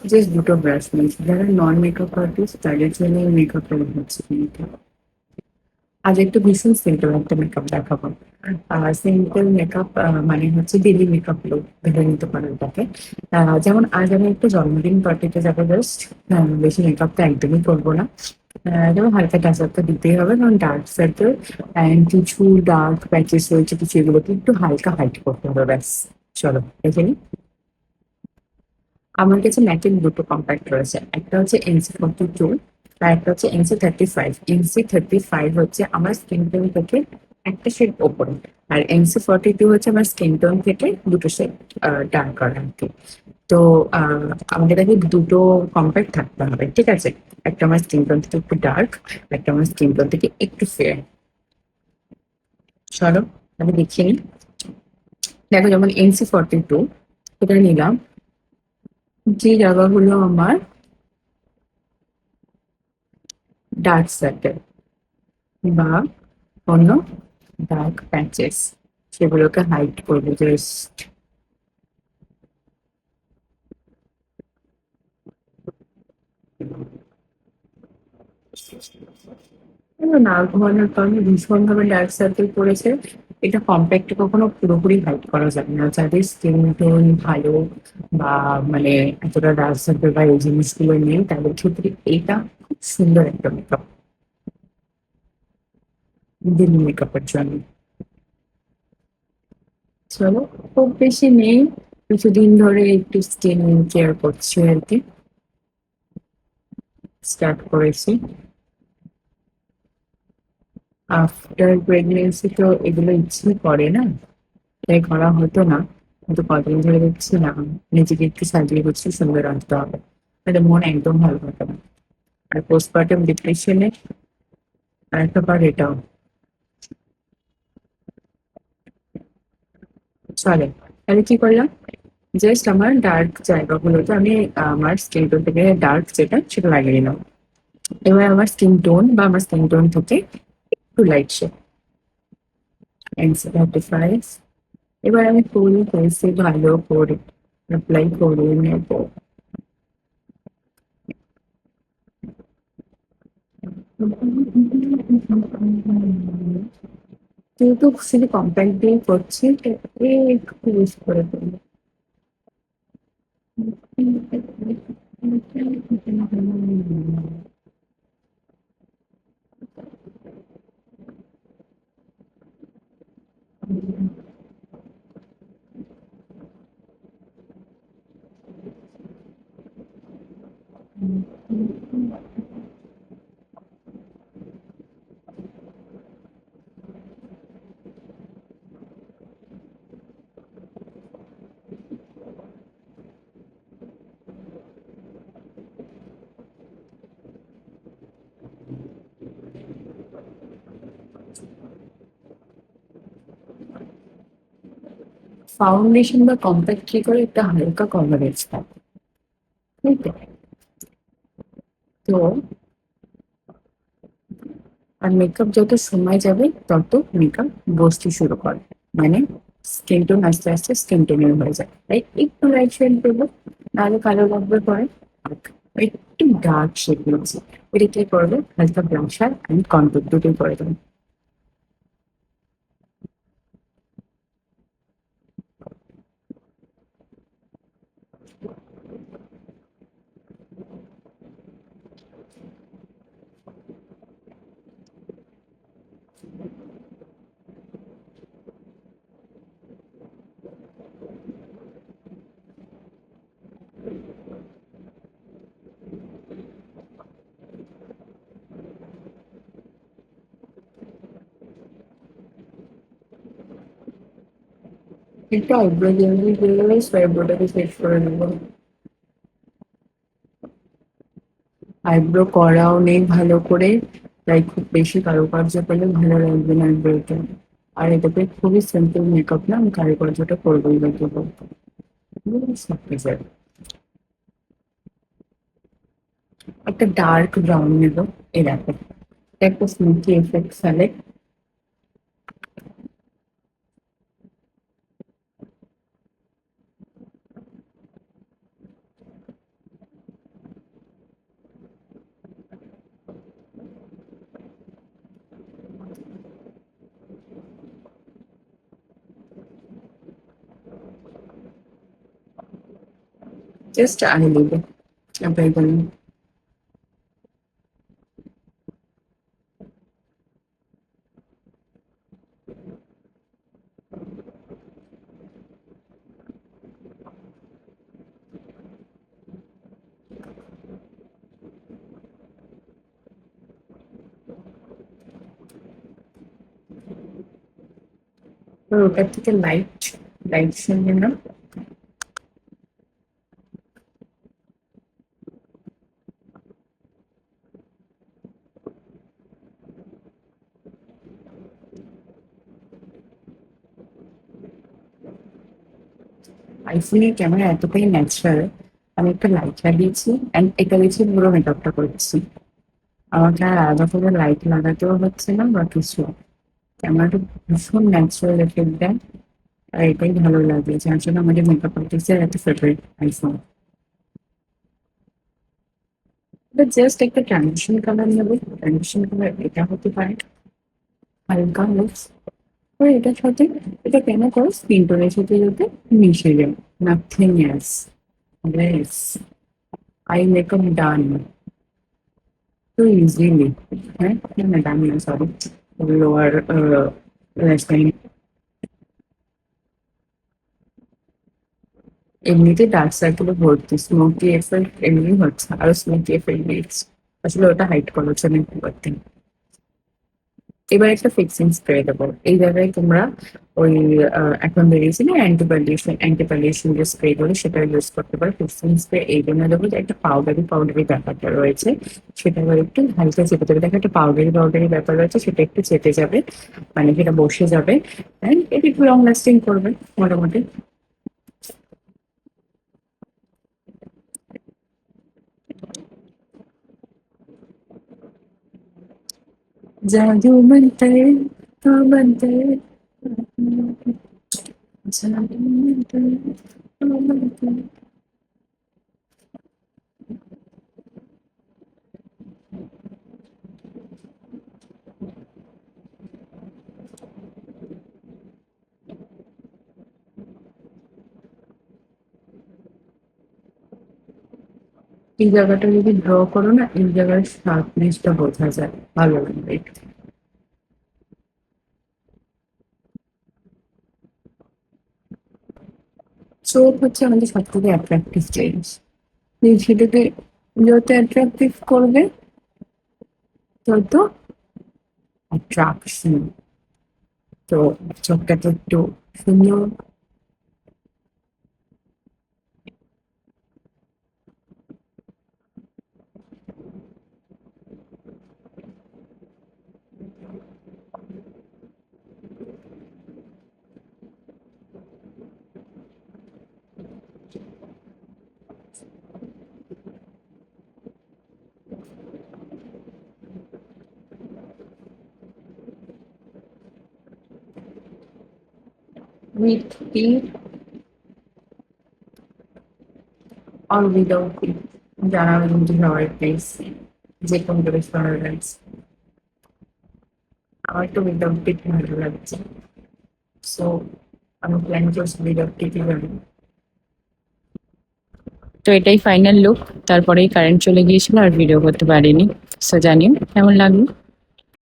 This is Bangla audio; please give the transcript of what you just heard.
জাস্ট দুটো ব্রাশ নিয়েছি, যারা নন মেকআপ আর্টিস্ট তাদের জন্য মেকআপ হচ্ছে কিন্তু। আজ একটু ভীষণ সিম্পল একটা মেকআপ দেখাবো। সিম্পল মেকআপ মানে হচ্ছে ডেলি মেকআপ লুক ভেবে নিতে পারেন তাকে। যেমন আজ আমি একটা জন্মদিন পার্টিতে যাবো, জাস্ট বেশি মেকআপ তো একদমই করবো না। যেমন হালকা টাচ আপ তো দিতেই হবে, কারণ ডার্ক সার্কেল অ্যান্ড কিছু ডার্ক প্যাচেস রয়েছে, কিছু এগুলোকে একটু হালকা হাইট করতে হবে, ব্যাস। চলো দেখে নিই। আমার কাছে ম্যাটের দুটো কম্প্যাক্ট রয়েছে, একটা হচ্ছে NC42 আর একটা হচ্ছে NC35। NC35 হচ্ছে আমার স্কিন টোন থেকে একটা শেড ওপরে, আর NC42 হচ্ছে আমার স্কিন টোন থেকে দুটো শেড ডার্ক করা আর কি। তো আমাদের কাছে দুটো কম্প্যাক্ট থাকতে হবে, ঠিক আছে? একটা আমার স্কিন টোন থেকে একটু ডার্ক, একটা আমার স্কিন টোন থেকে একটু ফেয়ার। চলো আমি দেখিয়ে নিই। দেখো, যেমন NC42 এটা নিলাম, যে জায়গাগুলো আমার ডার্ক সার্কেল বা অন্য ডার্ক প্যাচেস, সেগুলোকে হাইড করবো জাস্ট। না ঘুমানোর কারণে ভীষণ ভাবে ডার্ক সার্কেল পড়েছে। এটা কম্প্যাক্ট কখনো পুরোপুরি হাইড করা যাবে না, যাদের স্কিন টোন ভালো বা মানে এতটা ডার্ক সার্কেল বা এই জিনিসগুলো নেই, তাদের ক্ষেত্রে এটা খুব সুন্দর একটা মেকআপ, ডেলি মেকআপের জন্য। চলো, খুব বেশি নেই, কিছুদিন ধরে একটু স্কিন কেয়ার করছি আর কি, স্টার্ট করেছি। আফটার প্রেগনেন্সি তো এগুলো ইচ্ছে করে না, তাই করা হতো না। কিন্তু কদিন ধরে দেখছি না, নিজেকে একটু সাজিয়ে গুছিয়ে সুন্দর রাখতে হবে, তাহলে মন একদম ভালো থাকে না। আর পোস্টপার্টাম ডিপ্রেশনে আরেকটা পার্ট এটাও। চলে, তাহলে কি করলাম, জাস্ট আমার ডার্ক জায়গাগুলোতে আমি আমার স্কিন টোন থেকে ডার্ক যেটা সেটা লাগিয়ে নিলাম। এবার আমার স্কিন টোন বা আমার স্কিন টোন থেকে একটু লাইট শেড, NC35। এবার আমি ফুল ফেসে ভালো করে অ্যাপ্লাই করে নেব। যেহেতু শুধু কম্প্যাক্ট দিয়ে করছি, তো একটু ইউজ করে দেবো। ফাউন্ডেশন বা কম্প্যাক্ট কি করে একটা হালকা কভারেজ থাকে, তাই তো? তো আর মেকআপ যত সময় যাবে তত মেকআপ বসতে শুরু করে, মানে স্কিন টোন আস্তে আস্তে স্কিন টোনের হয়ে যায়, তাই একটু লাইট শেড দেবো, নাহলে কালো লাগবে পরে। আর একটু ডার্ক শেড দিচ্ছি, এটা কি করবে, হালকা ব্লাশার আমি কন্ট্রোল দুটোই করে দেবো। একটু আইব্রো জেল দিয়ে আইব্রোটাকে শেষ করে নেবো। আইব্রো করাও নেই ভালো করে, তাই খুব বেশি কারুকার্য করলে ভালো লাগবে না আইব্রোটা। আর এটাতে খুবই সিম্পল মেকআপ না, আমি কারুকার্যটা করবোই না কেবল, সব হয়ে যাবে। একটা ডার্ক ব্রাউন নেব, এই দেখো, এটা একটা স্মোকি এফেক্ট ফেলে। জাস্ট আইলিডে অ্যাপ্লাই করুন। তো ওটার থেকে লাইট লাইট সঙ্গে না আইফোনের ক্যামেরা এতটাই ন্যাচারাল। আমি একটা লাইট লাগিয়েছি অ্যান্ড এটা দিয়েছি পুরো মেকআপটা করছি। আমাকে আর আলাদা করে লাইট লাগাতেও হচ্ছে না বা কিছু। ক্যামেরাটা ভীষণ ন্যাচারাল এফেক্ট দেয়। আর এটাই ভালো লাগে, যার জন্য আমাদের মেকআপ আর্টিস্টের একটা ফেভারিট আইফোন। এটা জাস্ট একটা ট্রানজিশন কালার নেবো, ট্রানজিশন কালার এটা হতে পারে হালকা মিক্স। তো এটার সাথে এটা কেন করো, স্কিন টোনের সাথে যাতে মিশে যায়, নাথিং এলস। ব্যাস, আই মেকআপ ডান তো ইজিলি। হ্যাঁ, না ডান না, সরি, লোয়ার ল্যাশ লাইন। এমনিতে ডার্ক সার্কেলে ভর্তি, স্মোকি এফেক্ট এমনি হচ্ছে, আরো স্মোকি এফেক্ট দিয়েছে। আসলে ওটা হাইড করার জন্য করতে। এবার একটা ফিক্সিং স্প্রে দেবো এই জায়গায়। তোমরা ওই এখন বেরিয়েছে না অ্যান্টি পালিউশন যে স্প্রে গুলো, সেটা ইউজ করতে পারো। ফিক্সিং স্প্রে এই জন্য দেবো যে একটা পাউডারি পাউডারি ব্যাপারটা রয়েছে, সেটা এবার একটু হালকা চেপে যাবে। দেখো একটা পাউডারি পাউডারি ব্যাপার রয়েছে, সেটা একটু চেপে যাবে, মানে সেটা বসে যাবে। হ্যাঁ, এটা একটু লং লাস্টিং করবে মোটামুটি। জাদু মন্ত্র তো মন্ত্র, জাদু মন্ত্র তো মন্ত্র। এই জায়গাটা যদি ড্র করো না, এই জায়গার শার্পনেসটা বোঝা যায়, ভালো লাগবে। চোখ হচ্ছে আমাদের সব থেকে অ্যাট্রাকটিভ জিনিস। তুমি সেটাকে যত অ্যাট্রাকটিভ করবে, তত অ্যাট্রাকশন। তো চোখটাকে একটু সুন্দর। উইথ টিপ আর উইদাউট টিপ, জানাবে কিন্তু সবাই প্লিজ, যে কোন প্রেফারেন্স। আমার তো উইদাউট টিপ ভালো লাগছে, সো আমি প্ল্যান করছি উইদাউট টিপই যাবো। তো এটাই ফাইনাল লুক। তারপরেই কারেন্ট চলে গিয়েছিল আর ভিডিও করতে পারিনি। সো জানিও কেমন লাগলো।